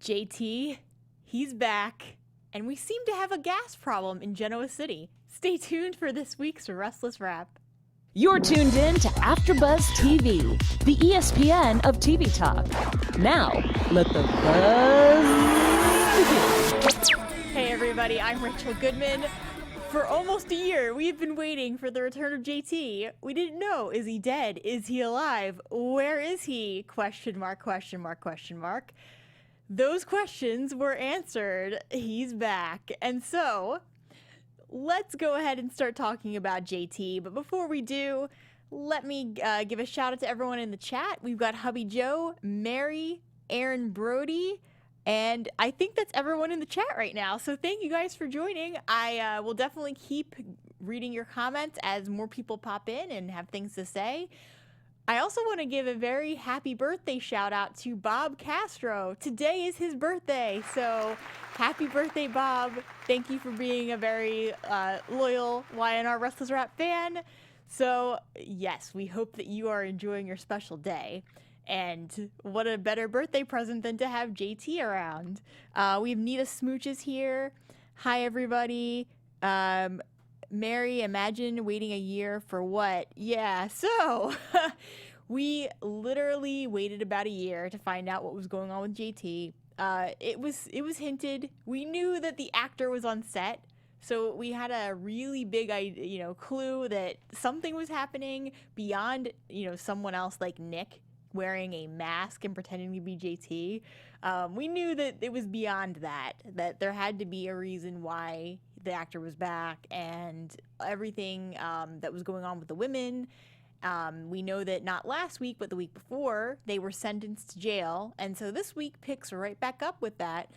JT, he's back, and we seem to have a gas problem in Genoa City. Stay tuned for this week's Restless Wrap. You're tuned in to AfterBuzz TV, the ESPN of TV talk. Now, let the buzz begin. Hey everybody, I'm Rachel Goodman. For almost a year, we've been waiting for the return of JT. We didn't know, is he dead? Is he alive? Where is he? Question mark, question mark, question mark. Those questions were answered. He's back. And so, let's go ahead and start talking about JT. But before we do, let me give a shout out to everyone in the chat. We've got Hubby Joe, Mary, Aaron Brody, and I think that's everyone in the chat right now. So thank you guys for joining. I will definitely keep reading your comments as more people pop in and have things to say. I also want to give a very happy birthday shout out to Bob Castro. Today is his birthday, so happy birthday, Bob. Thank you for being a very loyal YNR Restless Wrap fan. So yes, we hope that you are enjoying your special day. And what a better birthday present than to have JT around. We have Nita Smooches here. Hi, everybody. Mary, imagine waiting a year for what? Yeah, so we literally waited about a year to find out what was going on with JT. It was hinted. We knew that the actor was on set, so we had a really big, clue that something was happening beyond, someone else like Nick wearing a mask and pretending to be JT. We knew that it was beyond that there had to be a reason why the actor was back, and everything that was going on with the women. We know that not last week, but the week before, they were sentenced to jail, and so this week picks right back up with that.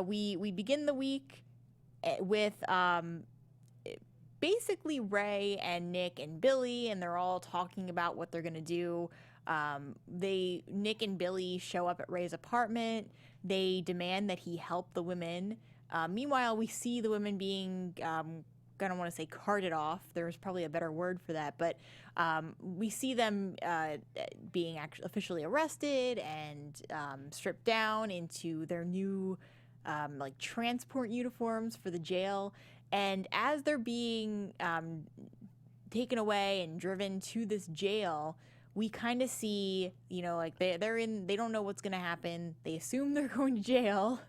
We begin the week with basically Ray and Nick and Billy, and they're all talking about what they're gonna do. Nick and Billy show up at Ray's apartment. They demand that he help the women. Meanwhile, we see the women being, I don't want to say carted off. There's probably a better word for that, but we see them being officially arrested and stripped down into their new transport uniforms for the jail. And as they're being taken away and driven to this jail, we kind of see, they don't know what's going to happen. They assume they're going to jail.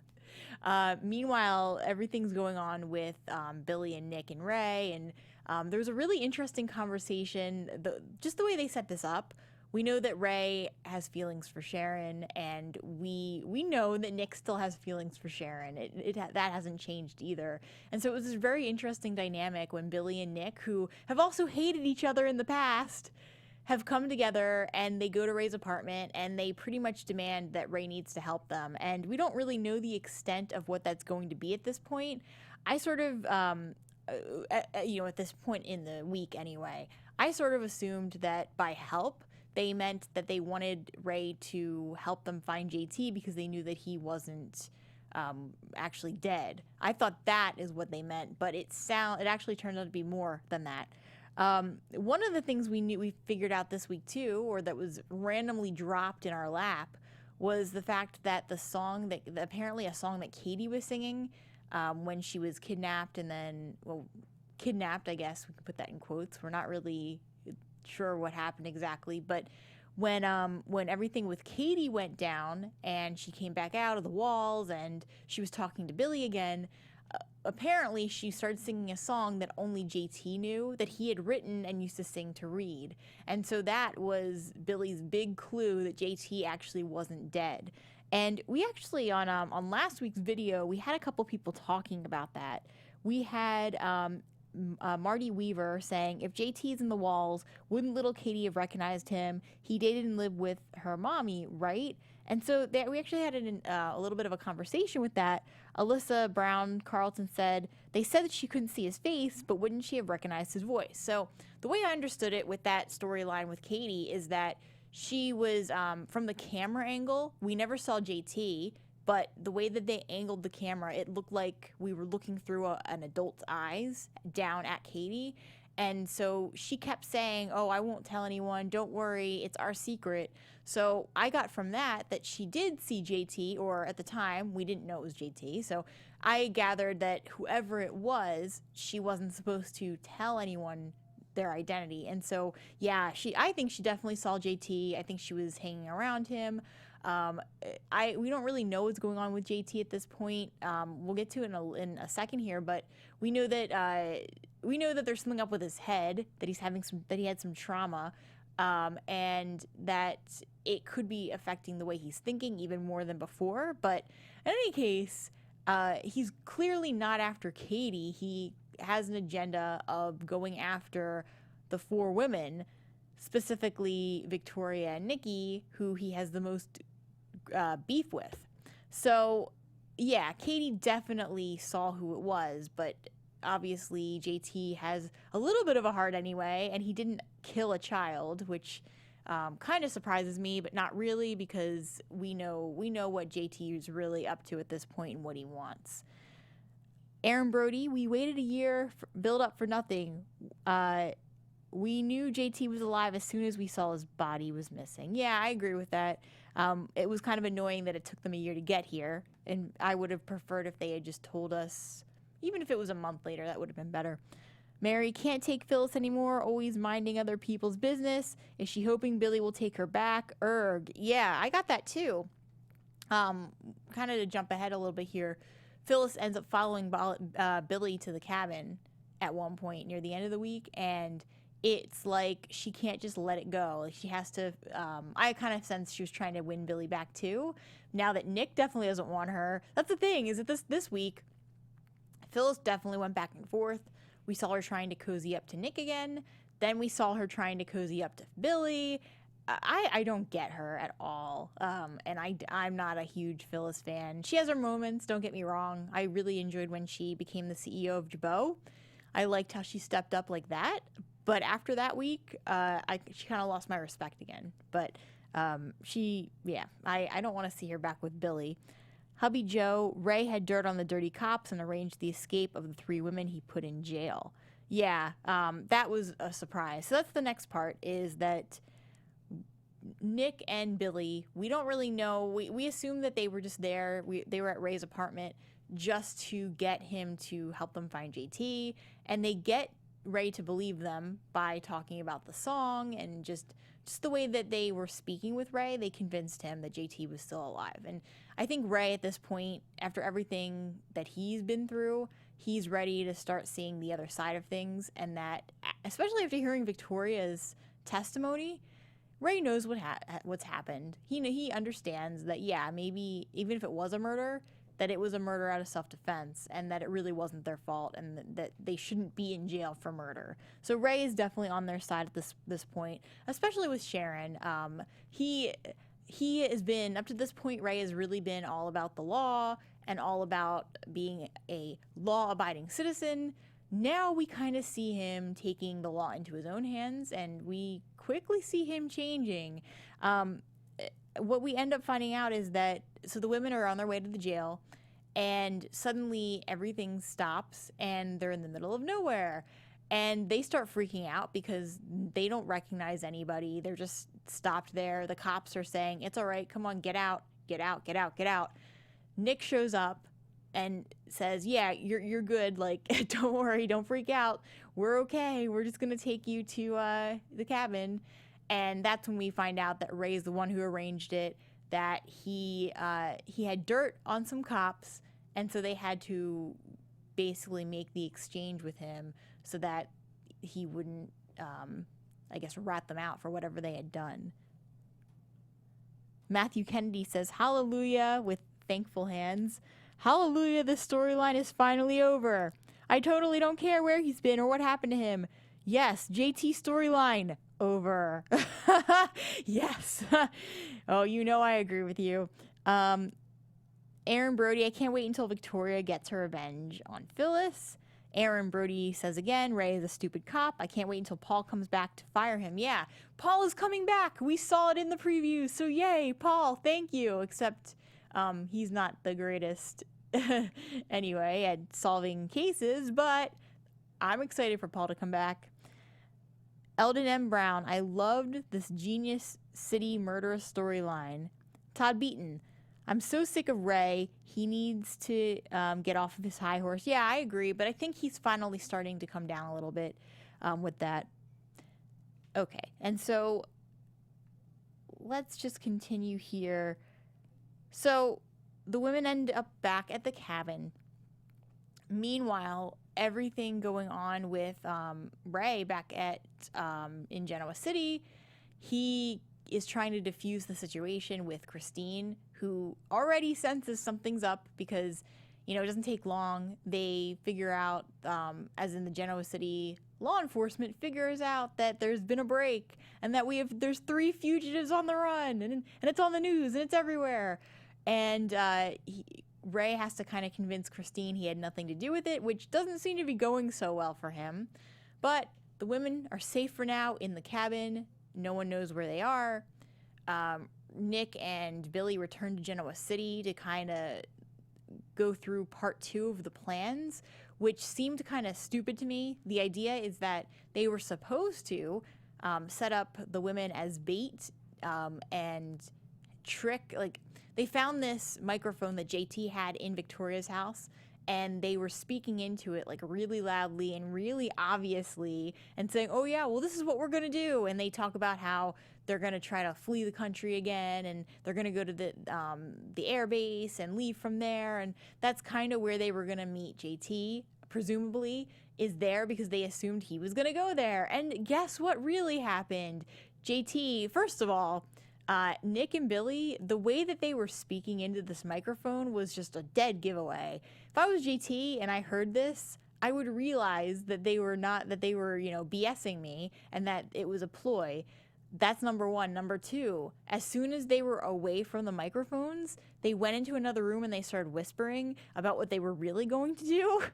Meanwhile, everything's going on with Billy and Nick and Ray. And there was a really interesting conversation. Just the way they set this up, we know that Ray has feelings for Sharon, and we know that Nick still has feelings for Sharon. That hasn't changed either. And so it was this very interesting dynamic when Billy and Nick, who have also hated each other in the past, have come together, and they go to Ray's apartment, and they pretty much demand that Ray needs to help them. And we don't really know the extent of what that's going to be at this point. I sort of, at this point in the week anyway, I sort of assumed that by help, they meant that they wanted Ray to help them find JT because they knew that he wasn't actually dead. I thought that is what they meant, but it actually turned out to be more than that. One of the things we figured out this week too, or that was randomly dropped in our lap, was the fact that apparently a song that Katie was singing when she was kidnapped, and then, kidnapped, I guess we could put that in quotes. We're not really sure what happened exactly, but when everything with Katie went down and she came back out of the walls and she was talking to Billy again, apparently she started singing a song that only JT knew, that he had written and used to sing to Reed. And so that was Billy's big clue that JT actually wasn't dead. And we actually, on last week's video, we had a couple people talking about that. We had Marty Weaver saying, if JT's in the walls, wouldn't little Katie have recognized him? He dated and lived with her mommy, right? And so we actually had a little bit of a conversation with that. Alyssa Brown Carlton said, they said that she couldn't see his face, but wouldn't she have recognized his voice? So the way I understood it with that storyline with Katie is that she was, from the camera angle, we never saw JT, but the way that they angled the camera, it looked like we were looking through an adult's eyes down at Katie. And so she kept saying, oh, I won't tell anyone. Don't worry. It's our secret. So I got from that she did see JT, or at the time, we didn't know it was JT. So I gathered that whoever it was, she wasn't supposed to tell anyone their identity. And so, yeah, I think she definitely saw JT. I think she was hanging around him. We don't really know what's going on with JT at this point. We'll get to it in a second here, but we know that there's something up with his head, that he had some trauma, and that it could be affecting the way he's thinking even more than before. But in any case, he's clearly not after Katie. He has an agenda of going after the 4 women, specifically Victoria and Nikki, who he has the most beef with. So, yeah, Katie definitely saw who it was, but obviously JT has a little bit of a heart anyway, and he didn't kill a child, which kind of surprises me, but not really, because we know what JT is really up to at this point and what he wants. Aaron Brody, we waited a year, build up for nothing. We knew JT was alive as soon as we saw his body was missing. Yeah, I agree with that. It was kind of annoying that it took them a year to get here, and I would have preferred if they had just told us, even if it was a month later, that would have been better. Mary can't take Phyllis anymore, always minding other people's business. Is she hoping Billy will take her back? Erg. Yeah, I got that too. Kind of to jump ahead a little bit here, Phyllis ends up following Billy to the cabin at one point near the end of the week, and it's like she can't just let it go. Like, she has to, I kind of sense she was trying to win Billy back too. Now that Nick definitely doesn't want her. That's the thing, is that this week, Phyllis definitely went back and forth. We saw her trying to cozy up to Nick again. Then we saw her trying to cozy up to Billy. I don't get her at all. And I'm not a huge Phyllis fan. She has her moments, don't get me wrong. I really enjoyed when she became the CEO of Jabot. I liked how she stepped up like that. But after that week, she kind of lost my respect again. But I don't want to see her back with Billy. Hubby Joe, Ray had dirt on the dirty cops and arranged the escape of the 3 women he put in jail. Yeah, that was a surprise. So that's the next part, is that Nick and Billy, we don't really know. We assume that they were just there. They were at Ray's apartment just to get him to help them find JT. And they get Ray to believe them by talking about the song, and just the way that they were speaking with Ray, they convinced him that JT was still alive. And I think Ray at this point, after everything that he's been through, he's ready to start seeing the other side of things, and that, especially after hearing Victoria's testimony, Ray knows what's happened. He understands that, yeah, maybe even if it was a murder, that it was a murder out of self-defense, and that it really wasn't their fault, and that they shouldn't be in jail for murder. So Ray is definitely on their side at this point, especially with Sharon. He has been, up to this point, Ray has really been all about the law and all about being a law-abiding citizen. Now we kind of see him taking the law into his own hands, and we quickly see him changing. What we end up finding out is that, so the women are on their way to the jail, and suddenly everything stops, and they're in the middle of nowhere. And they start freaking out because they don't recognize anybody. They're just stopped there. The cops are saying, it's all right, come on, get out, get out, get out, get out. Nick shows up and says, yeah, you're good. Like, don't worry, don't freak out. We're okay. We're just going to take you to the cabin. And that's when we find out that Ray's the one who arranged it, that he had dirt on some cops, and so they had to basically make the exchange with him so that he wouldn't, I guess, rat them out for whatever they had done. Matthew Kennedy says, hallelujah, with thankful hands. Hallelujah, the storyline is finally over. I totally don't care where he's been or what happened to him. Yes, JT storyline. Over. Yes. Oh, I agree with you. Aaron Brody, I can't wait until Victoria gets her revenge on Phyllis. Aaron Brody says again, Ray is a stupid cop. I can't wait until Paul comes back to fire him. Yeah, Paul is coming back. We saw it in the preview. So yay, Paul, thank you. Except he's not the greatest anyway at solving cases, but I'm excited for Paul to come back. Eldon M. Brown, I loved this Genius City murderous storyline. Todd Beaton, I'm so sick of Ray. He needs to get off of his high horse. Yeah, I agree, but I think he's finally starting to come down a little bit with that. Okay, and so let's just continue here. So the women end up back at the cabin. Meanwhile, everything going on with Ray back at in Genoa City, he is trying to diffuse the situation with Christine, who already senses something's up because, you know, it doesn't take long. They figure out, as in the Genoa City law enforcement figures out that there's been a break and that there's 3 fugitives on the run and it's on the news and it's everywhere. And Ray has to kind of convince Christine he had nothing to do with it, which doesn't seem to be going so well for him. But the women are safe for now in the cabin. No one knows where they are. Nick and Billy return to Genoa City to kind of go through part 2 of the plans, which seemed kind of stupid to me. The idea is that they were supposed to set up the women as bait and trick, like, they found this microphone that JT had in Victoria's house, and they were speaking into it like really loudly and really obviously and saying, oh yeah, well, this is what we're going to do. And they talk about how they're going to try to flee the country again, and they're going to go to the air base and leave from there. And that's kind of where they were going to meet JT, presumably, is there because they assumed he was going to go there. And guess what really happened? JT, first of all, Nick and Billy, the way that they were speaking into this microphone was just a dead giveaway. If I was JT and I heard this, I would realize that they were, you know, BSing me and that it was a ploy. That's number one. Number two, as soon as they were away from the microphones, they went into another room and they started whispering about what they were really going to do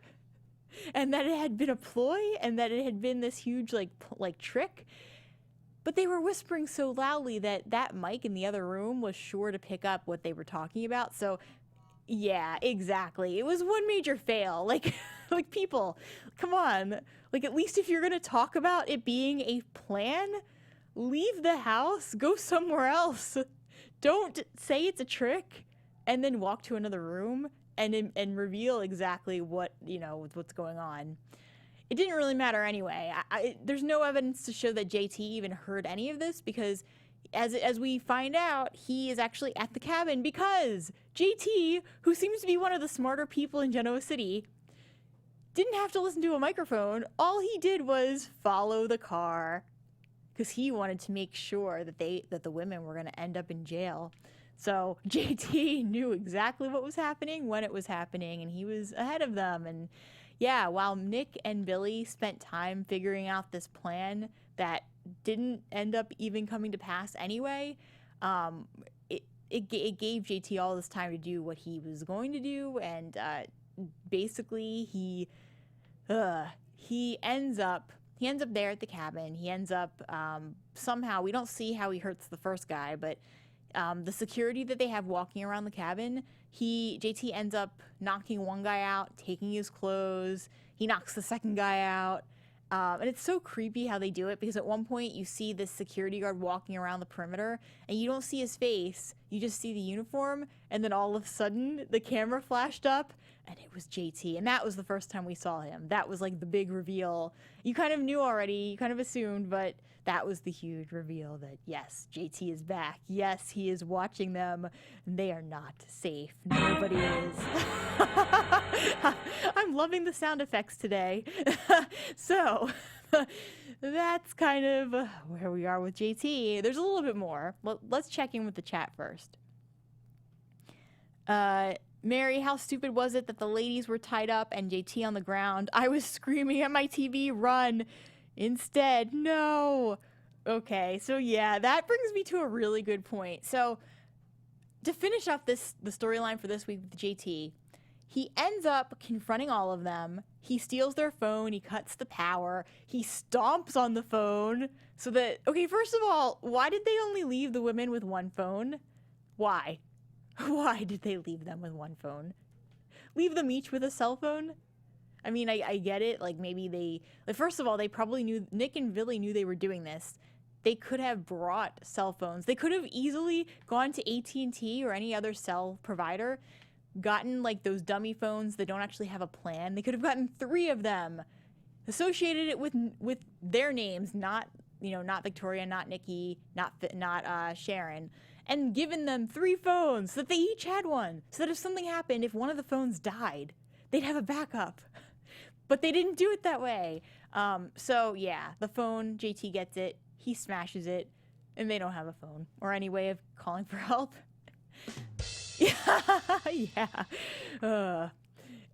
and that it had been a ploy and that it had been this huge like trick. But they were whispering so loudly that mic in the other room was sure to pick up what they were talking about. So, yeah, exactly. It was one major fail. Like people, come on. Like, at least if you're going to talk about it being a plan, leave the house, go somewhere else. Don't say it's a trick and then walk to another room and reveal exactly what, you know, what's going on. It didn't really matter anyway. There's no evidence to show that JT even heard any of this because, as we find out, he is actually at the cabin because JT, who seems to be one of the smarter people in Genoa City, didn't have to listen to a microphone. All he did was follow the car because he wanted to make sure that the women were going to end up in jail. So JT knew exactly what was happening, when it was happening, and he was ahead of them. And yeah, while Nick and Billy spent time figuring out this plan that didn't end up even coming to pass anyway, it gave JT all this time to do what he was going to do, and basically he ends up there at the cabin. He ends up somehow, we don't see how he hurts the first guy, but the security that they have walking around the cabin, JT ends up knocking one guy out, taking his clothes. He knocks the second guy out. And it's so creepy how they do it because at one point you see this security guard walking around the perimeter and you don't see his face. You just see the uniform. And then all of a sudden the camera flashed up and it was JT. And that was the first time we saw him. That was like the big reveal. You kind of knew already. You kind of assumed, but that was the huge reveal that, yes, JT is back. Yes, he is watching them. They are not safe. Nobody is. I'm loving the sound effects today. So that's kind of where we are with JT. There's a little bit more. Let's check in with the chat first. Mary, how stupid was it that the ladies were tied up and JT on the ground? I was screaming at my TV, run. Instead, no. Okay, so yeah, that brings me to a really good point. So to finish off the storyline for this week with JT, he ends up confronting all of them. He steals their phone. He cuts the power. He stomps on the phone so that, okay, first of all, why did they only leave the women with one phone? Why? Why did they leave them with one phone? Leave them each with a cell phone? I mean, I get it. Like, maybe first of all, they probably knew, Nick and Billy knew they were doing this. They could have brought cell phones. They could have easily gone to AT&T or any other cell provider, gotten like those dummy phones that don't actually have a plan. They could have gotten 3 of them, associated it with their names, not Victoria, not Nikki, not Sharon, and given them 3 phones so that they each had one, so that if something happened, if one of the phones died, they'd have a backup. But they didn't do it that way. So yeah, the phone, JT gets it, he smashes it, and they don't have a phone or any way of calling for help. Yeah.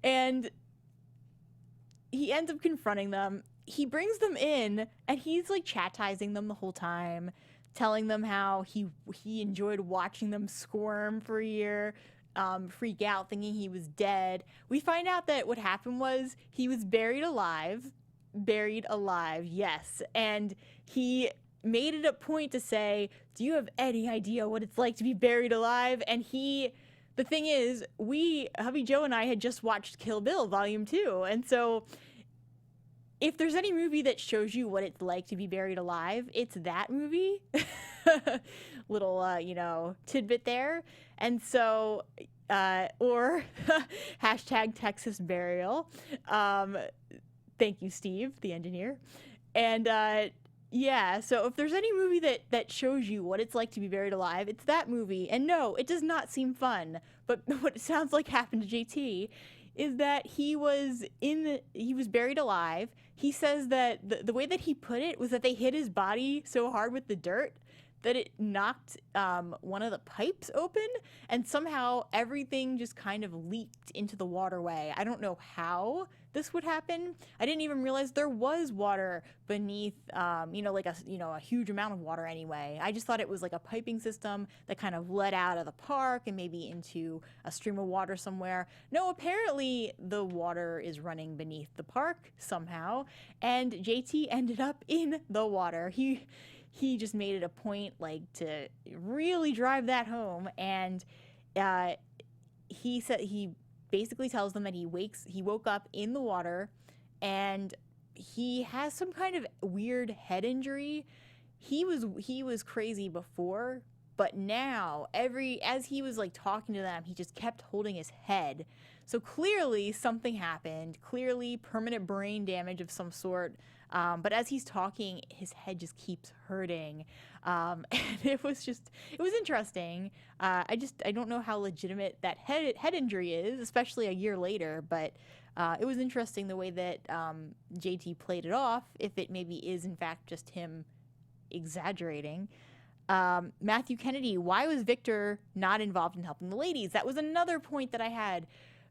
And he ends up confronting them. He brings them in, and he's like chastising them the whole time, telling them how he enjoyed watching them squirm for a year, freak out thinking he was dead. We find out that what happened was he was buried alive, yes. And he made it a point to say, do you have any idea what it's like to be buried alive? And the thing is, hubby Joe and I had just watched Kill Bill Volume 2. And so if there's any movie that shows you what it's like to be buried alive, it's that movie. Little, tidbit there. And so, or hashtag Texas burial. Thank you, Steve, the engineer. And, yeah, so if there's any movie that shows you what it's like to be buried alive, it's that movie. And no, it does not seem fun. But what it sounds like happened to JT is that he was buried alive. He says that the way that he put it was that they hit his body so hard with the dirt that it knocked one of the pipes open, and somehow everything just kind of leaked into the waterway. I don't know how this would happen. I didn't even realize there was water beneath, a huge amount of water anyway. I just thought it was like a piping system that kind of led out of the park and maybe into a stream of water somewhere. No, apparently the water is running beneath the park somehow, and JT ended up in the water. He just made it a point, like, to really drive that home, and he said he basically tells them that he woke up in the water, and he has some kind of weird head injury. He was crazy before, but now as he was like talking to them, he just kept holding his head. So clearly something happened. Clearly permanent brain damage of some sort. But as he's talking, his head just keeps hurting. And it was interesting. I don't know how legitimate that head injury is, especially a year later, but it was interesting the way that JT played it off, if it maybe is in fact just him exaggerating. Matthew Kennedy, why was Victor not involved in helping the ladies? That was another point that I had.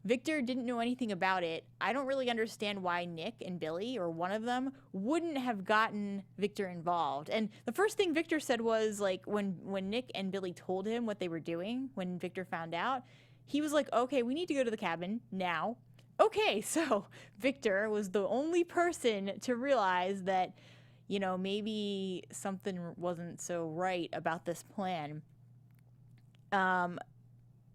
Victor didn't know anything about it. I don't really understand why Nick and Billy, or one of them, wouldn't have gotten Victor involved. And the first thing Victor said was, like, when Nick and Billy told him what they were doing, when Victor found out, he was like, okay, we need to go to the cabin now. Okay, so Victor was the only person to realize that, maybe something wasn't so right about this plan.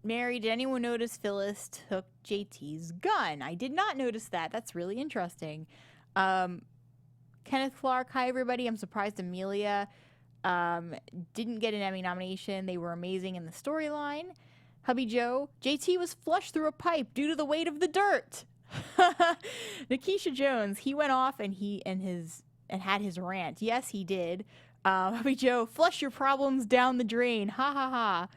Mary, did anyone notice Phyllis took JT's gun? I did not notice that. That's really interesting. Kenneth Clark, hi everybody. I'm surprised Amelia didn't get an Emmy nomination. They were amazing in the storyline. Hubby Joe, JT was flushed through a pipe due to the weight of the dirt. Nikisha Jones, he went off and had his rant. Yes, he did. Hubby Joe, flush your problems down the drain. Ha ha ha.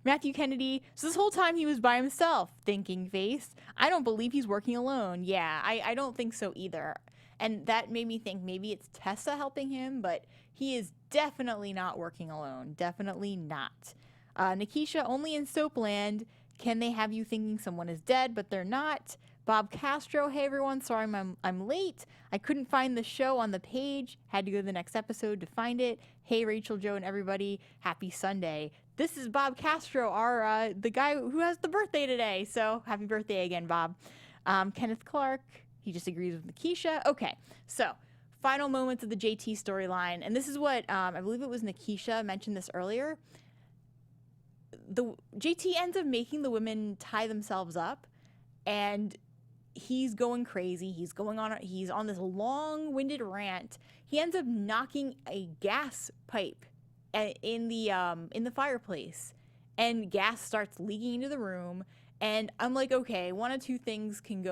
Matthew Kennedy, so this whole time he was by himself, thinking face. I don't believe he's working alone. Yeah, I don't think so either. And that made me think maybe it's Tessa helping him, but he is definitely not working alone. Definitely not. Nikisha, only in Soapland can they have you thinking someone is dead, but they're not. Bob Castro, hey everyone, sorry I'm late. I couldn't find the show on the page. Had to go to the next episode to find it. Hey Rachel, Joe, and everybody, happy Sunday. This is Bob Castro, the guy who has the birthday today. So happy birthday again, Bob. Kenneth Clark, he just agrees with Nikisha. Okay, so final moments of the JT storyline, and this is what I believe it was Nikisha mentioned this earlier. The JT ends up making the women tie themselves up, and he's going crazy. He's on this long-winded rant. He ends up knocking a gas pipe in the fireplace, and gas starts leaking into the room. And I'm like, okay, one of two things can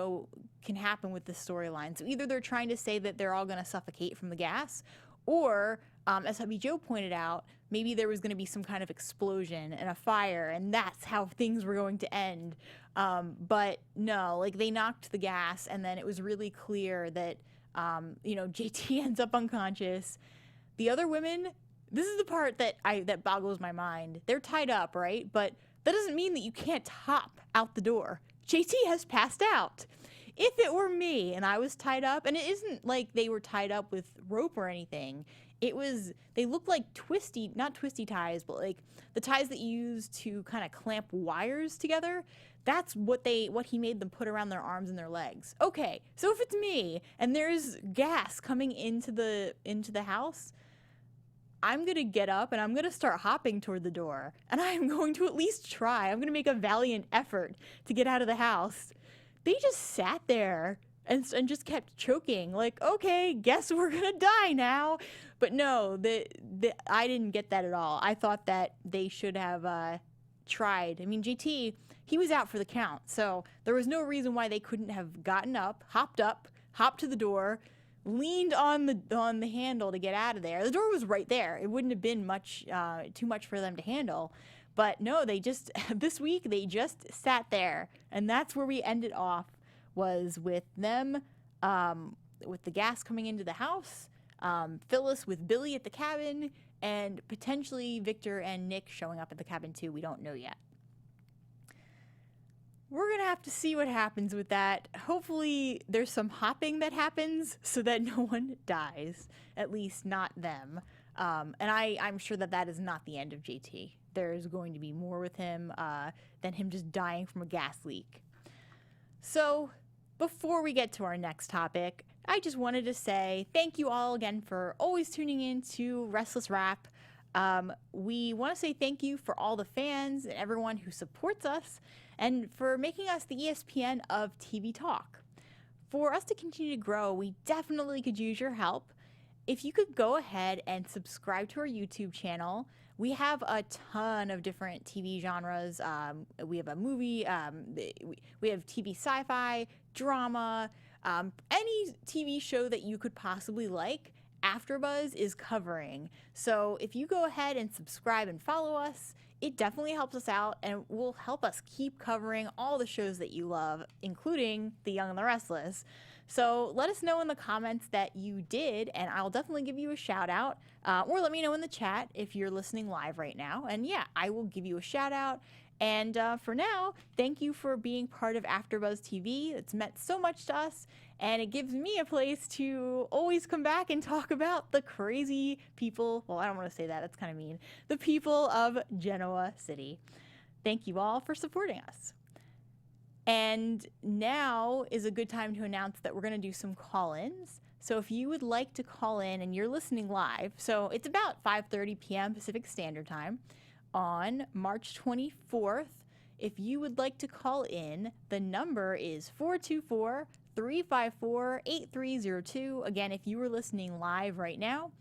happen with this storyline. So either they're trying to say that they're all going to suffocate from the gas, or as Hubby Joe pointed out, maybe there was going to be some kind of explosion and a fire, and that's how things were going to end. But no, like, they knocked the gas, and then it was really clear that, JT ends up unconscious. The other women, this is the part that boggles my mind. They're tied up, right? But that doesn't mean that you can't hop out the door. JT has passed out. If it were me and I was tied up, and it isn't like they were tied up with rope or anything, they look like not twisty ties, but like the ties that you use to kind of clamp wires together. That's what he made them put around their arms and their legs. Okay, so if it's me and there's gas coming into the house, I'm going to get up and I'm going to start hopping toward the door. And I'm going to at least try. I'm going to make a valiant effort to get out of the house. They just sat there and just kept choking. Like, okay, guess we're going to die now. But no, I didn't get that at all. I thought that they should have tried. I mean, JT, he was out for the count. So there was no reason why they couldn't have gotten up, hopped to the door, leaned on the handle to get out of there. The door was right there. It wouldn't have been too much for them to handle. But no, this week they just sat there, and that's where we ended off, was with them, with the gas coming into the house, Phyllis with Billy at the cabin, and potentially Victor and Nick showing up at the cabin too. We don't know yet. We're going to have to see what happens with that. Hopefully there's some hopping that happens so that no one dies, at least not them. And I'm sure that is not the end of JT. There's going to be more with him than him just dying from a gas leak. So before we get to our next topic, I just wanted to say thank you all again for always tuning in to Restless Wrap. We want to say thank you for all the fans and everyone who supports us, and for making us the ESPN of TV talk. For us to continue to grow, we definitely could use your help. If you could go ahead and subscribe to our YouTube channel, we have a ton of different TV genres. We have a movie, we have TV sci-fi, drama, any TV show that you could possibly like, AfterBuzz is covering. So if you go ahead and subscribe and follow us, it definitely helps us out and will help us keep covering all the shows that you love, including The Young and the Restless. So let us know in the comments that you did, and I'll definitely give you a shout out, or let me know in the chat if you're listening live right now. And yeah, I will give you a shout out. And for now, thank you for being part of AfterBuzz TV. It's meant so much to us, and it gives me a place to always come back and talk about the crazy people. Well, I don't want to say that. That's kind of mean. The people of Genoa City. Thank you all for supporting us. And now is a good time to announce that we're going to do some call-ins. So if you would like to call in and you're listening live, so it's about 5:30 p.m. Pacific Standard Time on March 24th. If you would like to call in, the number is 424-354-8302. Again, if you were listening live right now,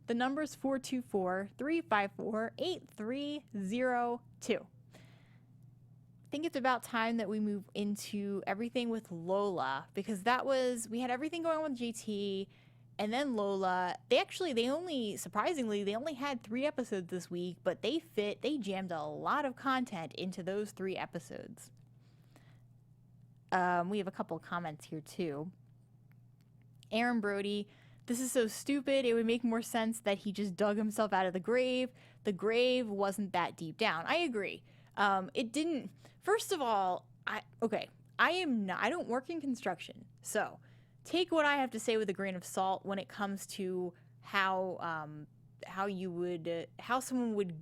the number is 424-354-8302. I think it's about time that we move into everything with Lola, because we had everything going on with JT, and then Lola. They only had 3 episodes this week, but they jammed a lot of content into those 3 episodes. We have a couple comments here too. Aaron Brody, this is so stupid. It would make more sense that he just dug himself out of the grave. The grave wasn't that deep down. I agree. It didn't. First of all, I don't work in construction, so take what I have to say with a grain of salt when it comes to how someone would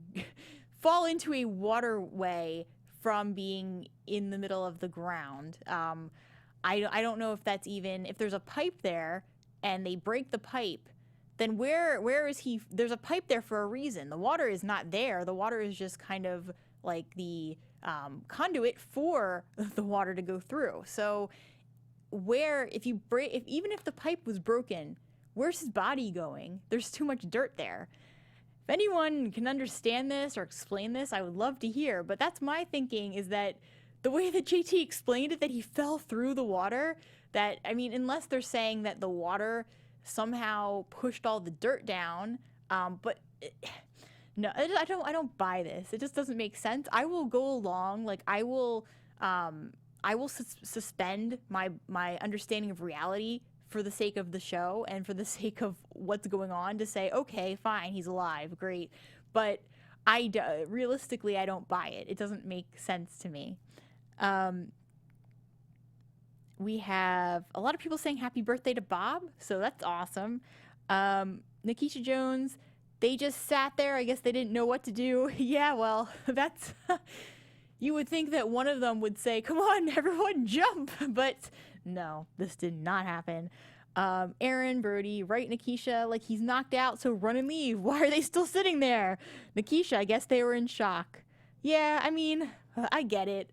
fall into a waterway from being in the middle of the ground. I don't know if that's even, if there's a pipe there and they break the pipe, then where is he? There's a pipe there for a reason. The water is not there. The water is just kind of like the conduit for the water to go through. So even if the pipe was broken, where's his body going? There's too much dirt there. If anyone can understand this or explain this, I would love to hear. But that's my thinking, is that the way that JT explained it, that he fell through the water, that, I mean, unless they're saying that the water somehow pushed all the dirt down, no, I don't buy this. It just doesn't make sense. I will go along, like, I will suspend my understanding of reality for the sake of the show and for the sake of what's going on, to say, okay, fine, he's alive, great. But realistically, I don't buy it. It doesn't make sense to me. We have a lot of people saying happy birthday to Bob, so that's awesome. Nikisha Jones, they just sat there. I guess they didn't know what to do. Yeah, well, that's... You would think that one of them would say, come on, everyone, jump. But no, this did not happen. Aaron, Brody, right, Nikisha, like, he's knocked out, so run and leave. Why are they still sitting there? Nikisha, I guess they were in shock. Yeah, I mean, I get it.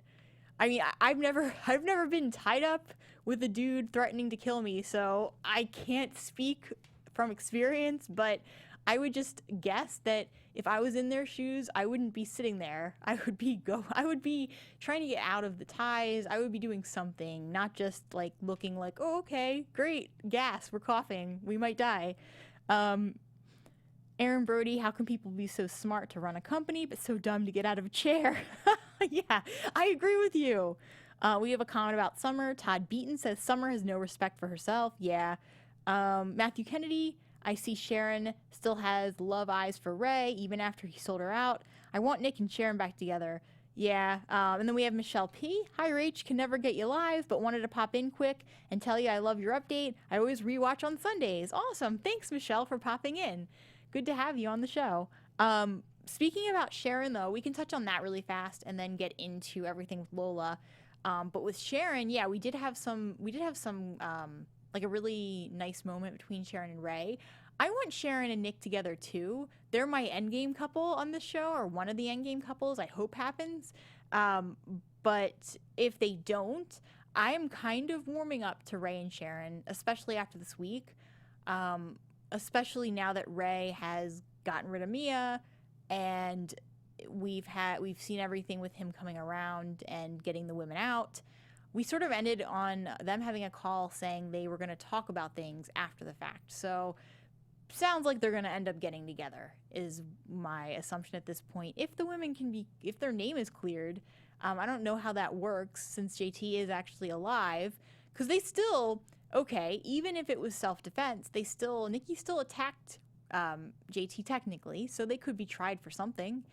I mean, I've never been tied up with a dude threatening to kill me, so I can't speak from experience, but I would just guess that if I was in their shoes, I wouldn't be sitting there. I would be trying to get out of the ties. I would be doing something, not just like looking like, oh, okay, great, gas, we're coughing, we might die. Aaron Brody, how can people be so smart to run a company but so dumb to get out of a chair? Yeah, I agree with you. We have a comment about Summer. Todd Beaton says Summer has no respect for herself. Yeah. Matthew Kennedy, I see Sharon still has love eyes for Ray even after he sold her out. I want Nick and Sharon back together. Yeah. And then we have Michelle P. Hi, Rach. Can never get you live, but wanted to pop in quick and tell you I love your update. I always rewatch on Sundays. Awesome. Thanks, Michelle, for popping in. Good to have you on the show. Speaking about Sharon, though, we can touch on that really fast and then get into everything with Lola. But with Sharon, yeah, we did have some like a really nice moment between Sharon and Ray. I want Sharon and Nick together too. They're my endgame couple on this show, or one of the endgame couples I hope happens. But if they don't, I am kind of warming up to Ray and Sharon, especially after this week. Especially now that Ray has gotten rid of Mia, and we've seen everything with him coming around and getting the women out. We sort of ended on them having a call saying they were going to talk about things after the fact. So sounds like they're going to end up getting together, is my assumption at this point. If the women if their name is cleared, I don't know how that works since JT is actually alive, because they still, okay, even if it was self-defense, Nikki still attacked JT technically, so they could be tried for something,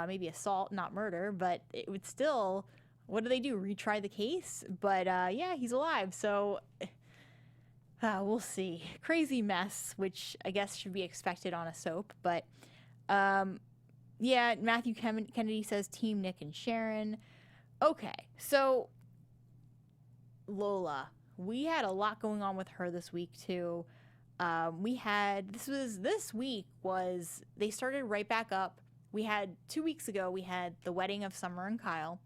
maybe assault, not murder, but it would still, what do they do, retry the case? But yeah, he's alive, so we'll see. Crazy mess, which I guess should be expected on a soap, but yeah, Matthew Kennedy says Team Nick and Sharon. Okay, so Lola, we had a lot going on with her this week too. This week was, they started right back up. We had 2 weeks ago, we had the wedding of Summer and Kyle.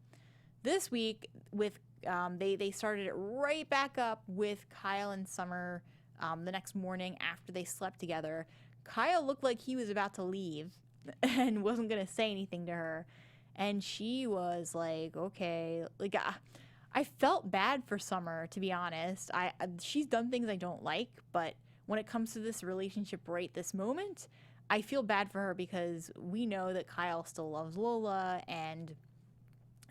This week with, they started it right back up with Kyle and Summer the next morning after they slept together. Kyle looked like he was about to leave and wasn't going to say anything to her. And she was like, okay, like, I felt bad for Summer, to be honest. She's done things I don't like, but when it comes to this relationship right this moment, I feel bad for her because we know that Kyle still loves Lola and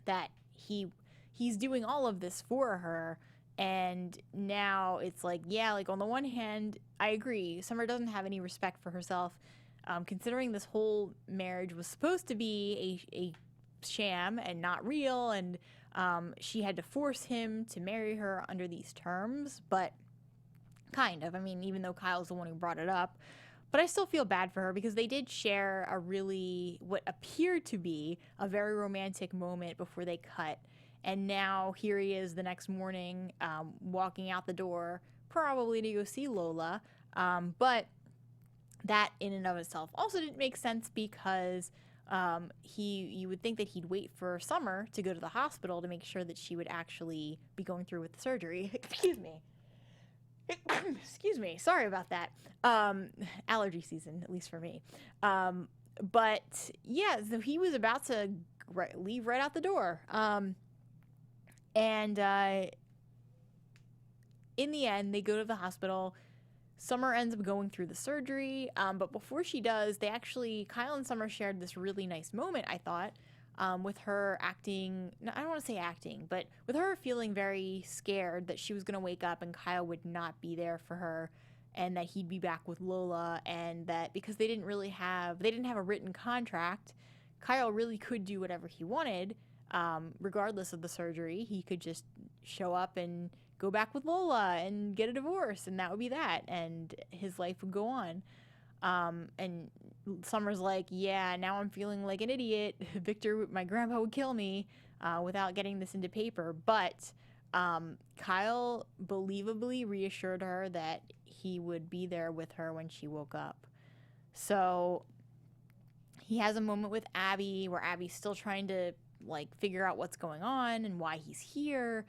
that he's doing all of this for her. And now it's like, yeah, like on the one hand, I agree. Summer doesn't have any respect for herself, considering this whole marriage was supposed to be a sham and not real, and she had to force him to marry her under these terms, but kind of. I mean, even though Kyle's the one who brought it up, but I still feel bad for her because they did share what appeared to be a very romantic moment before they cut. And now here he is the next morning, walking out the door, probably to go see Lola. But that in and of itself also didn't make sense because You would think that he'd wait for Summer to go to the hospital to make sure that she would actually be going through with the surgery. Excuse me. Excuse me. Sorry about that. Allergy season, at least for me. But yeah, so he was about to leave right out the door. In the end, they go to the hospital. Summer ends up going through the surgery, but before she does, Kyle and Summer shared this really nice moment, I thought, with her acting, I don't want to say acting, but with her feeling very scared that she was going to wake up and Kyle would not be there for her, and that he'd be back with Lola, and that because they didn't have a written contract, Kyle really could do whatever he wanted, regardless of the surgery. He could just show up and go back with Lola and get a divorce, and that would be that, and his life would go on. And Summer's like, yeah, now I'm feeling like an idiot. Victor, my grandpa would kill me without getting this into paper. But Kyle believably reassured her that he would be there with her when she woke up. So he has a moment with Abby where Abby's still trying to figure out what's going on and why he's here.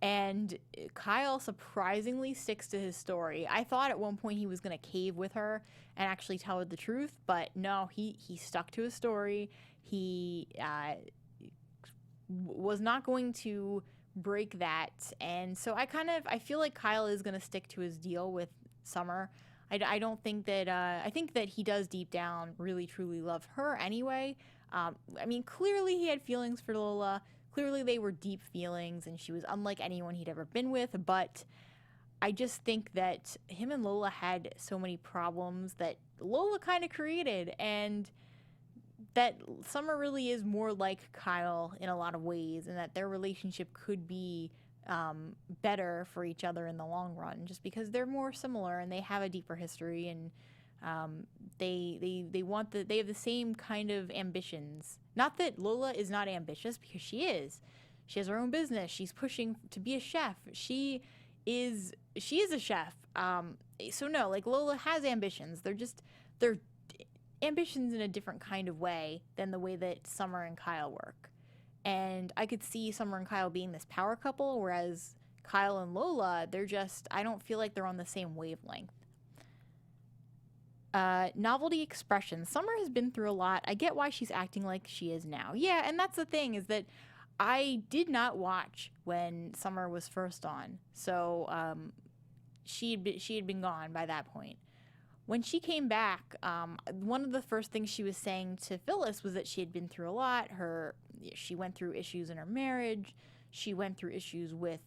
And Kyle surprisingly sticks to his story. I thought at one point he was going to cave with her and actually tell her the truth, but no, he stuck to his story. He was not going to break that. And so I feel like Kyle is going to stick to his deal with Summer. I don't think that, I think that he does deep down really truly love her anyway. Clearly he had feelings for Lola. Clearly they were deep feelings, and she was unlike anyone he'd ever been with, but I just think that him and Lola had so many problems that Lola kind of created, and that Summer really is more like Kyle in a lot of ways, and that their relationship could be better for each other in the long run, just because they're more similar and they have a deeper history, and they have the same kind of ambitions. Not that Lola is not ambitious, because she is. She has her own business. She's pushing to be a chef. She is a chef. So no, Lola has ambitions. They're ambitions in a different kind of way than the way that Summer and Kyle work. And I could see Summer and Kyle being this power couple, whereas Kyle and Lola, I don't feel like they're on the same wavelength. Novelty expressions. Summer has been through a lot. I get why she's acting like she is now. Yeah, and that's the thing, is that I did not watch when Summer was first on. So she had been gone by that point. When she came back, one of the first things she was saying to Phyllis was that she had been through a lot. She went through issues in her marriage. She went through issues with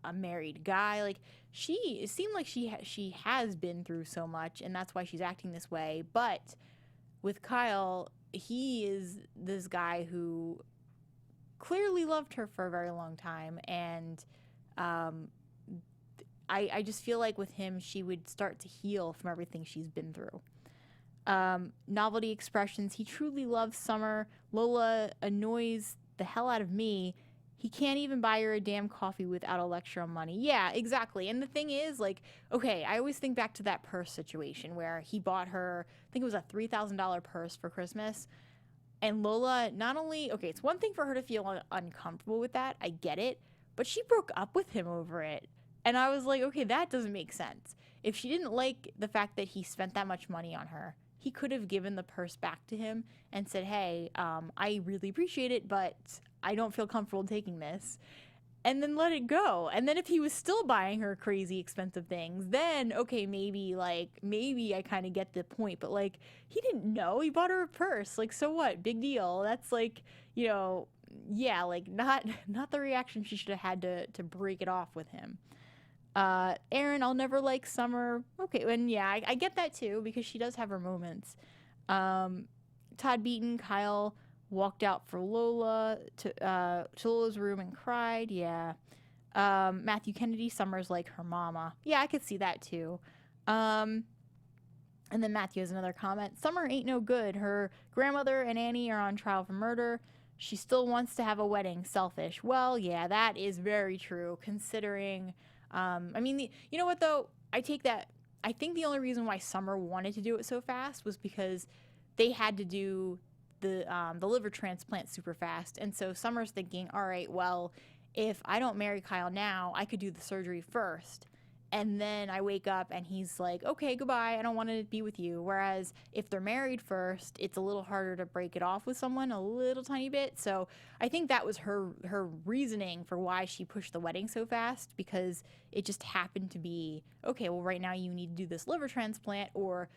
a married guy. It seemed like she has been through so much, and that's why she's acting this way. But with Kyle, he is this guy who clearly loved her for a very long time, and I just feel like with him, she would start to heal from everything she's been through. Novelty expressions. He truly loves Summer. Lola annoys the hell out of me. He can't even buy her a damn coffee without a lecture on money. Yeah, exactly. And the thing is, okay, I always think back to that purse situation where he bought her, I think it was a $3,000 purse for Christmas. And Lola, not only, okay, it's one thing for her to feel uncomfortable with that. I get it. But she broke up with him over it. And I was like, okay, that doesn't make sense. If she didn't like the fact that he spent that much money on her, he could have given the purse back to him and said, hey, I really appreciate it, but I don't feel comfortable taking this. And then let it go. And then if he was still buying her crazy expensive things, then, okay, maybe I kind of get the point. But, he didn't know. He bought her a purse. So what? Big deal. That's, not the reaction she should have had to break it off with him. Aaron, I'll never like Summer. Okay, and yeah, I get that too, because she does have her moments. Todd Beaton, Kyle walked out for Lola to Lola's room and cried. Yeah. Matthew Kennedy, Summer's like her mama. Yeah, I could see that too. And then Matthew has another comment. Summer ain't no good. Her grandmother and Annie are on trial for murder. She still wants to have a wedding. Selfish. Well, yeah, that is very true, considering... you know what, though? I take that. I think the only reason why Summer wanted to do it so fast was because they had to do the liver transplant super fast. And so Summer's thinking, all right, well, if I don't marry Kyle now, I could do the surgery first. And then I wake up and he's like, okay, goodbye. I don't want to be with you. Whereas if they're married first, it's a little harder to break it off with someone a little tiny bit. So I think that was her reasoning for why she pushed the wedding so fast, because it just happened to be, okay, well, right now you need to do this liver transplant, or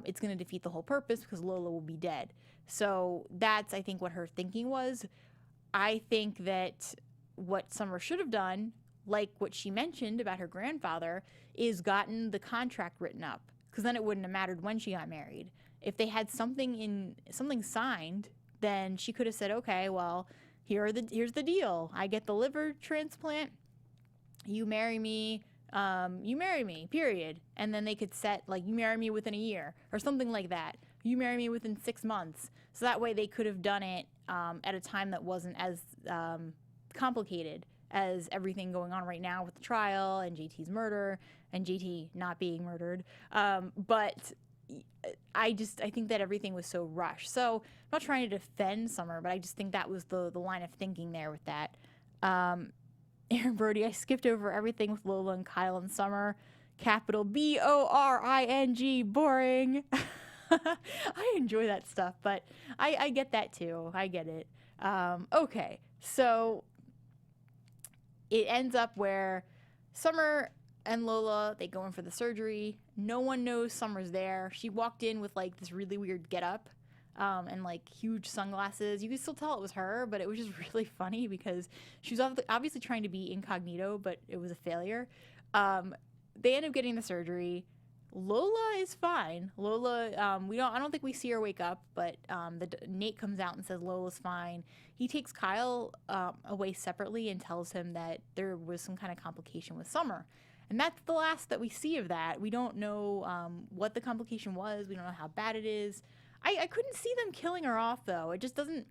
it's going to defeat the whole purpose because Lola will be dead. So that's, I think, what her thinking was. I think that what Summer should have done, like what she mentioned about her grandfather, is gotten the contract written up, because then it wouldn't have mattered when she got married. If they had something signed, then she could have said, okay, well, here's the deal. I get the liver transplant. You marry me. Period. And then they could set, like, you marry me within a year or something like that. You marry me within 6 months. So that way they could have done it at a time that wasn't as complicated as everything going on right now with the trial and JT's murder and JT not being murdered. But I think that everything was so rushed. So I'm not trying to defend Summer, but I just think that was the line of thinking there with that. Aaron Brody, I skipped over everything with Lola and Kyle and Summer. Capital BORING, boring. I enjoy that stuff, but I get that too. I get it. Okay, so it ends up where Summer and Lola, they go in for the surgery. No one knows Summer's there. She walked in with like this really weird getup and like huge sunglasses. You could still tell it was her, but it was just really funny because she was obviously trying to be incognito, but it was a failure. They end up getting the surgery. Lola is fine. Lola, I don't think we see her wake up, but Nate comes out and says Lola's fine. He takes Kyle away separately and tells him that there was some kind of complication with Summer. And that's the last that we see of that. We don't know what the complication was. We don't know how bad it is. I couldn't see them killing her off, though. It just doesn't,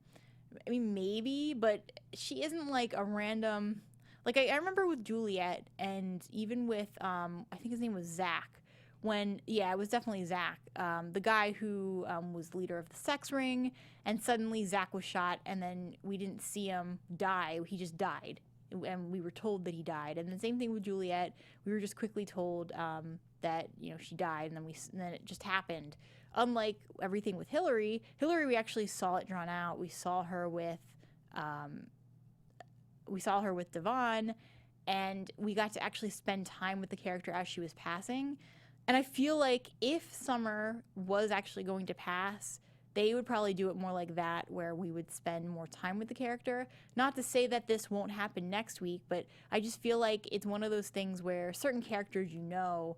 I mean, maybe, but she isn't like a random, like I remember with Juliet and even with, I think his name was Zach. It was definitely Zach, the guy who was leader of the sex ring, and suddenly Zach was shot, and then we didn't see him die. He just died, and we were told that he died. And the same thing with Juliet. We were just quickly told that she died, and then it just happened. Unlike everything with Hillary, we actually saw it drawn out. We saw her with Devon, and we got to actually spend time with the character as she was passing. And I feel like if Summer was actually going to pass, they would probably do it more like that, where we would spend more time with the character. Not to say that this won't happen next week, but I just feel like it's one of those things where certain characters, they're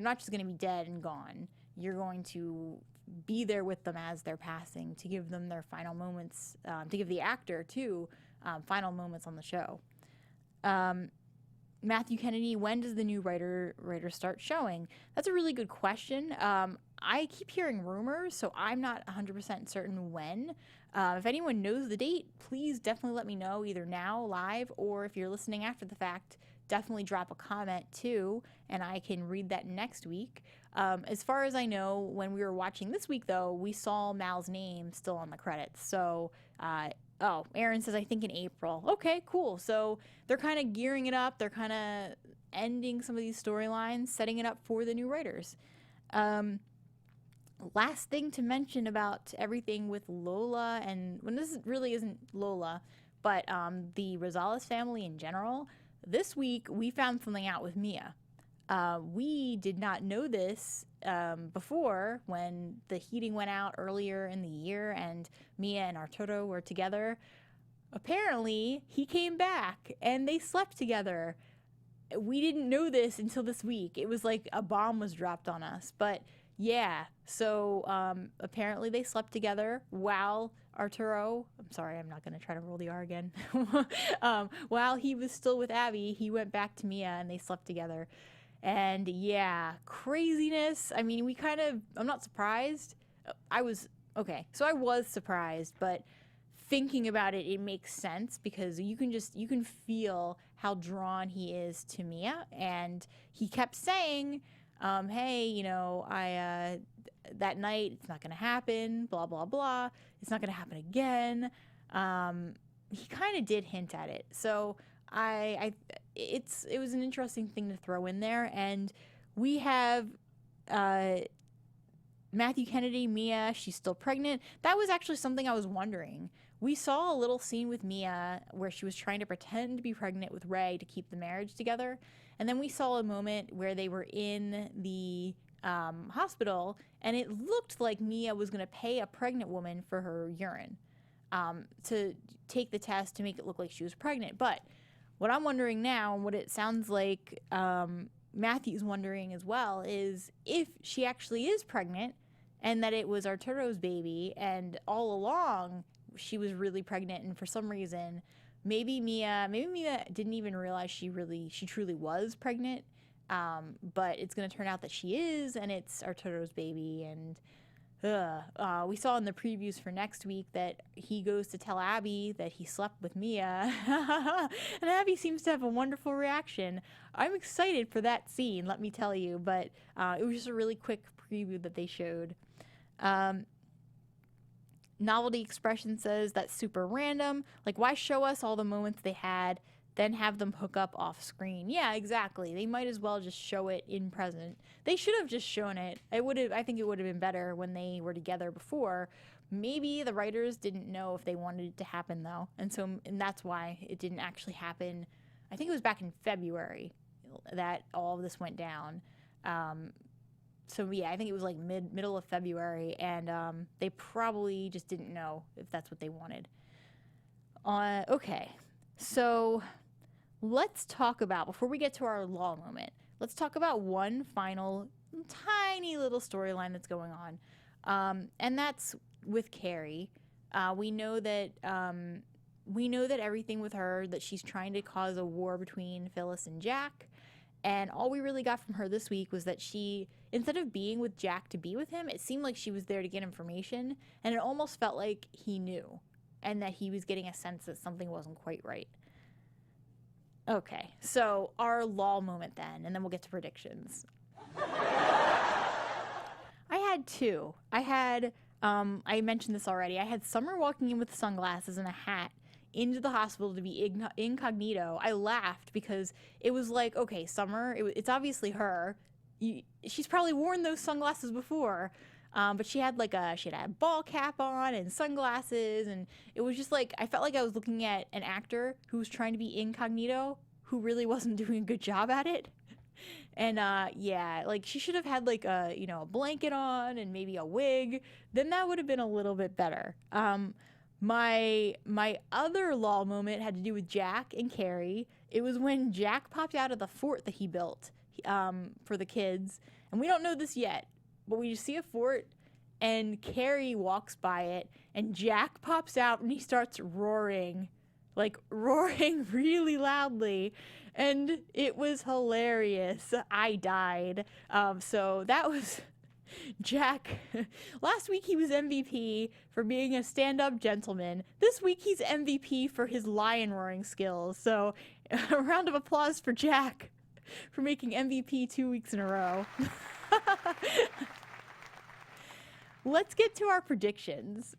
not just going to be dead and gone. You're going to be there with them as they're passing to give them their final moments, to give the actor, too, final moments on the show. Matthew Kennedy, when does the new writer start showing? That's a really good question. I keep hearing rumors, so I'm not 100% certain when. If anyone knows the date, please definitely let me know, either now, live, or if you're listening after the fact, definitely drop a comment too, and I can read that next week. As far as I know, when we were watching this week, though, we saw Mal's name still on the credits. So, Aaron says, I think in April. Okay, cool. So they're kind of gearing it up. They're kind of ending some of these storylines, setting it up for the new writers. Last thing to mention about everything with Lola, and when this really isn't Lola, but the Rosales family in general, this week we found something out with Mia. We did not know this before when the heating went out earlier in the year and Mia and Arturo were together. Apparently, he came back and they slept together. We didn't know this until this week. It was like a bomb was dropped on us. But yeah, so apparently they slept together while Arturo, I'm sorry, I'm not going to try to roll the R again. While he was still with Abby, he went back to Mia and they slept together. And yeah, craziness. I mean, I'm not surprised. I was surprised, but thinking about it, it makes sense because you can feel how drawn he is to Mia. And he kept saying, hey, that night it's not going to happen, blah, blah, blah. It's not going to happen again. He kind of did hint at it. So it was an interesting thing to throw in there. And we have Matthew Kennedy, Mia, she's still pregnant. That was actually something I was wondering. We saw a little scene with Mia where she was trying to pretend to be pregnant with Ray to keep the marriage together. And then we saw a moment where they were in the hospital, and it looked like Mia was going to pay a pregnant woman for her urine to take the test to make it look like she was pregnant. But what I'm wondering now, and what it sounds like Matthew's wondering as well, is if she actually is pregnant and that it was Arturo's baby, and all along she was really pregnant, and for some reason maybe Mia didn't even realize she truly was pregnant, but it's going to turn out that she is, and it's Arturo's baby. And we saw in the previews for next week that he goes to tell Abby that he slept with Mia, and Abby seems to have a wonderful reaction. I'm excited for that scene, let me tell you, but it was just a really quick preview that they showed. Novelty Expression says that's super random. Like, why show us all the moments they had, then have them hook up off screen? Yeah, exactly. They might as well just show it in present. They should have just shown it. I think it would have been better when they were together before. Maybe the writers didn't know if they wanted it to happen, though. And that's why it didn't actually happen. I think it was back in February that all of this went down. So yeah, I think it was like middle of February, and they probably just didn't know if that's what they wanted. Okay, so let's talk about, before we get to our law moment, let's talk about one final tiny little storyline that's going on, and that's with Carrie. We know that everything with her, that she's trying to cause a war between Phyllis and Jack. And all we really got from her this week was that she, instead of being with Jack to be with him, it seemed like she was there to get information, and it almost felt like he knew, and that he was getting a sense that something wasn't quite right. Okay, so our law moment then, and then we'll get to predictions. I had two. I mentioned this already, I had Summer walking in with sunglasses and a hat into the hospital to be incognito. I laughed because it was like, okay, Summer, it's obviously her. She's probably worn those sunglasses before, but she had a ball cap on and sunglasses, and it was just like, I felt like I was looking at an actor who was trying to be incognito, who really wasn't doing a good job at it. And yeah, like, she should have had like a blanket on and maybe a wig. Then that would have been a little bit better. My other law moment had to do with Jack and Carrie. It was when Jack popped out of the fort that he built for the kids. And we don't know this yet, but we just see a fort, and Carrie walks by it, and Jack pops out, and he starts roaring really loudly. And it was hilarious. I died. So that was... Jack, last week he was MVP for being a stand-up gentleman. This week he's MVP for his lion roaring skills. So a round of applause for Jack for making MVP 2 weeks in a row. Let's get to our predictions.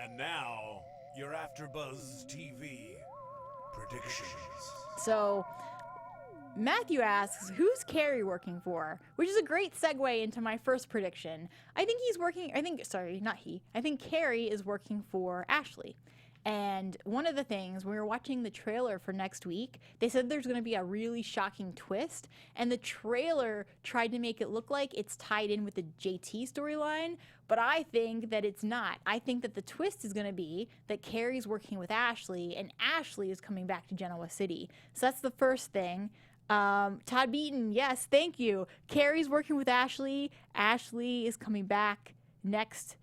And now, your AfterBuzz TV predictions. So... Matthew asks, who's Carrie working for? Which is a great segue into my first prediction. I think Carrie is working for Ashley. And one of the things, when we were watching the trailer for next week, they said there's going to be a really shocking twist. And the trailer tried to make it look like it's tied in with the JT storyline. But I think that it's not. I think that the twist is going to be that Carrie's working with Ashley, and Ashley is coming back to Genoa City. So that's the first thing. Todd Beaton, yes, thank you. Carrie's working with Ashley. Ashley is coming back next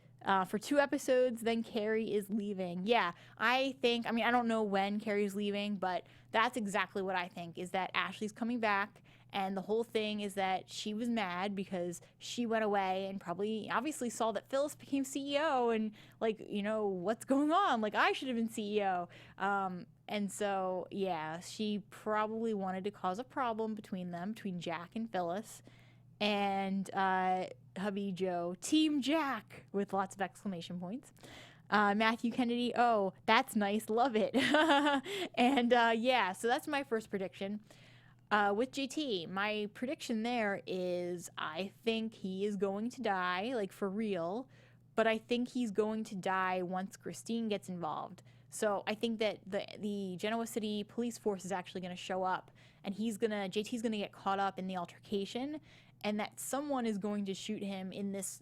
for 2 episodes. Then Carrie is leaving. Yeah, I don't know when Carrie's leaving, but that's exactly what I think, is that Ashley's coming back, And the whole thing is that she was mad because she went away and probably obviously saw that Phyllis became CEO and like, you know, what's going on? Like, I should have been CEO. And so, yeah, she probably wanted to cause a problem between them, between Jack and Phyllis. And hubby Joe, Team Jack, with lots of exclamation points. Matthew Kennedy, oh, that's nice, love it. And yeah, so that's my first prediction. With JT, my prediction there is I think he is going to die, like for real, but I think he's going to die once Christine gets involved. So I think that the Genoa City police force is actually going to show up, and JT's going to get caught up in the altercation, and that someone is going to shoot him in this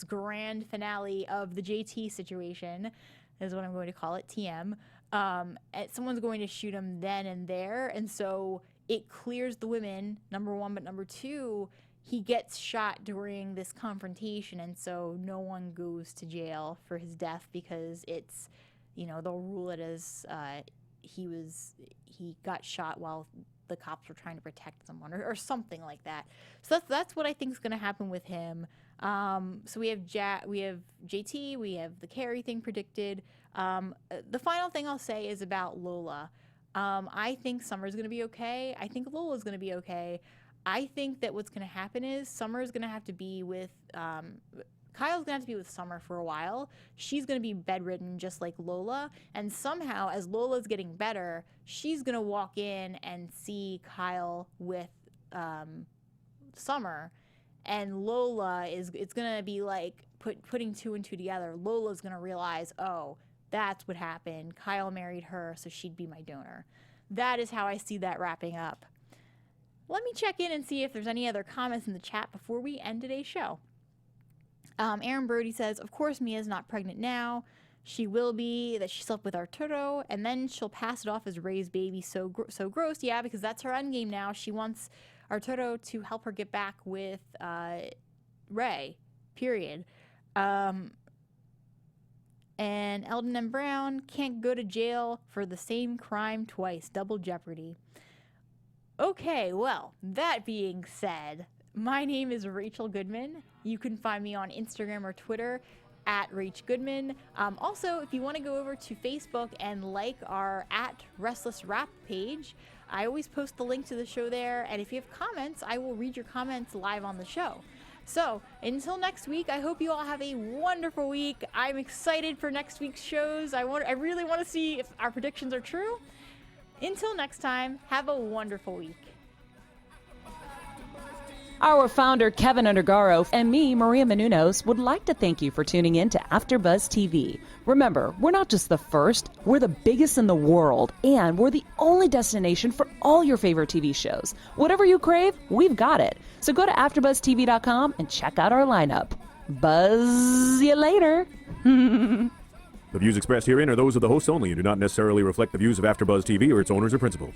grand finale of the JT situation, is what I'm going to call it, TM. Someone's going to shoot him then and there, and so it clears the women, number one, but number two, he gets shot during this confrontation, and so no one goes to jail for his death because it's, you know, they'll rule it as he got shot while the cops were trying to protect someone or something like that. So that's what I think is going to happen with him. So we have JT, we have the Carrie thing predicted. The final thing I'll say is about Lola. I think Summer's going to be okay. I think Lola's going to be okay. I think that what's going to happen is Summer's going to have to be with Kyle's going to have to be with Summer for a while. She's going to be bedridden just like Lola. And somehow, as Lola's getting better, she's going to walk in and see Kyle with Summer. And Lola it's going to be like putting two and two together. Lola's going to realize, oh, that's what happened. Kyle married her, so she'd be my donor. That is how I see that wrapping up. Let me check in and see if there's any other comments in the chat before we end today's show. Aaron Brody says, of course Mia's not pregnant now. She will be, that she slept with Arturo, and then she'll pass it off as Ray's baby. So gross. Yeah, because that's her endgame now. She wants Arturo to help her get back with Ray, period. And Eldon M. Brown can't go to jail for the same crime twice. Double jeopardy. Okay, well, that being said, my name is Rachel Goodman. You can find me on Instagram or Twitter at Rach Goodman. Also, if you want to go over to Facebook and like our at Restless Rap page, I always post the link to the show there. And if you have comments, I will read your comments live on the show. So until next week, I hope you all have a wonderful week. I'm excited for next week's shows. I really want to see if our predictions are true. Until next time, have a wonderful week. Our founder, Kevin Undergaro, and me, Maria Menounos, would like to thank you for tuning in to AfterBuzz TV. Remember, we're not just the first, we're the biggest in the world, and we're the only destination for all your favorite TV shows. Whatever you crave, we've got it. So go to AfterBuzzTV.com and check out our lineup. Buzz you later. The views expressed herein are those of the hosts only and do not necessarily reflect the views of AfterBuzz TV or its owners or principals.